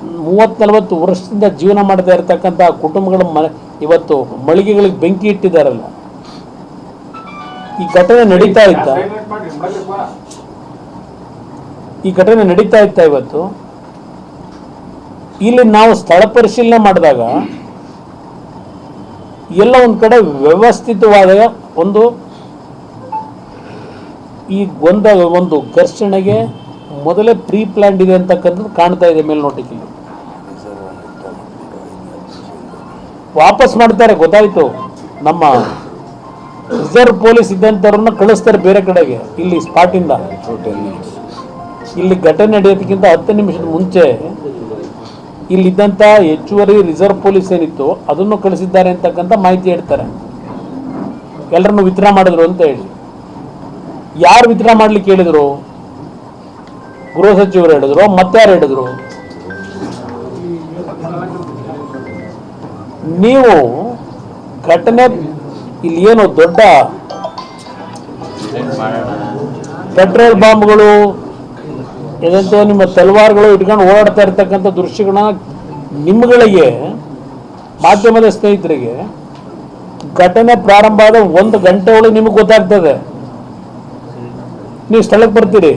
30-40 ವರ್ಷದಿಂದ ಜೀವನ ಮಾಡ್ತಾ ಇರತಕ್ಕಂಥ ಕುಟುಂಬಗಳ ಇವತ್ತು ಮಳಿಗೆಗಳಿಗೆ ಬೆಂಕಿ ಇಟ್ಟಿದ್ದಾರಲ್ಲ. ಈ ಘಟನೆ ನಡೀತಾ ಇತ್ತ ಇವತ್ತು ಇಲ್ಲಿ ನಾವು ಸ್ಥಳ ಪರಿಶೀಲನೆ ಮಾಡಿದಾಗ ಎಲ್ಲ ಒಂದು ಕಡೆ ವ್ಯವಸ್ಥಿತವಾದ ಒಂದು ಘರ್ಷಣೆಗೆ ಮೊದಲೇ ಪ್ರೀ ಪ್ಲಾನ್ಡ್ ಇದೆ ಅಂತಕ್ಕಂಥದ್ದು ಕಾಣ್ತಾ ಇದೆ ಮೇಲ್ನೋಟಕ್ಕೆ. ವಾಪಸ್ ಮಾಡ್ತಾರೆ, ಗೊತ್ತಾಯ್ತು. ನಮ್ಮ ರಿಸರ್ವ್ ಪೊಲೀಸ್ ಇದ್ದಂಥವ್ರನ್ನ ಕಳಿಸ್ತಾರೆ ಬೇರೆ ಕಡೆಗೆ. ಇಲ್ಲಿ ಸ್ಪಾಟಿಂದ ಇಲ್ಲಿ ಘಟನೆ ನಡೆಯೋದಕ್ಕಿಂತ 10 ನಿಮಿಷದ ಮುಂಚೆ ಇಲ್ಲಿದ್ದಂಥ ಹೆಚ್ಚುವರಿ ರಿಸರ್ವ್ ಪೊಲೀಸ್ ಏನಿತ್ತು ಅದನ್ನು ಕಳಿಸಿದ್ದಾರೆ ಅಂತಕ್ಕಂಥ ಮಾಹಿತಿ ಹೇಳ್ತಾರೆ. ಎಲ್ಲರನ್ನು ವಿತ್ಡ್ರಾ ಮಾಡಿದ್ರು ಅಂತ ಹೇಳಿ. ಯಾರು ವಿತ್ಡ್ರಾ ಮಾಡ್ಲಿಕ್ಕೆ ಹೇಳಿದ್ರು? ಗೃಹ ಸಚಿವರು ಹೇಳಿದ್ರು, ಮತ್ತಾರು ಹೇಳಿದ್ರು? ನೀವು ಘಟನೆ ಇಲ್ಲಿ ಏನು ದೊಡ್ಡ ಪೆಟ್ರೋಲ್ ಬಾಂಬ್ಗಳು ಇದಂತ ನಿಮ್ಮ ತಲವಾರುಗಳು ಇಟ್ಕೊಂಡು ಓಡಾಡ್ತಾ ಇರ್ತಕ್ಕಂಥ ದೃಶ್ಯಗಳನ್ನ ನಿಮ್ಮಗಳಿಗೆ ಮಾಧ್ಯಮದ ಸ್ನೇಹಿತರಿಗೆ ಘಟನೆ ಪ್ರಾರಂಭ ಆದ 1 ಗಂಟೆ ಒಳಗೆ ನಿಮಗೆ ಗೊತ್ತಾಗ್ತದೆ. ನೀವು ಸ್ಥಳಕ್ಕೆ ಬರ್ತೀರಿ.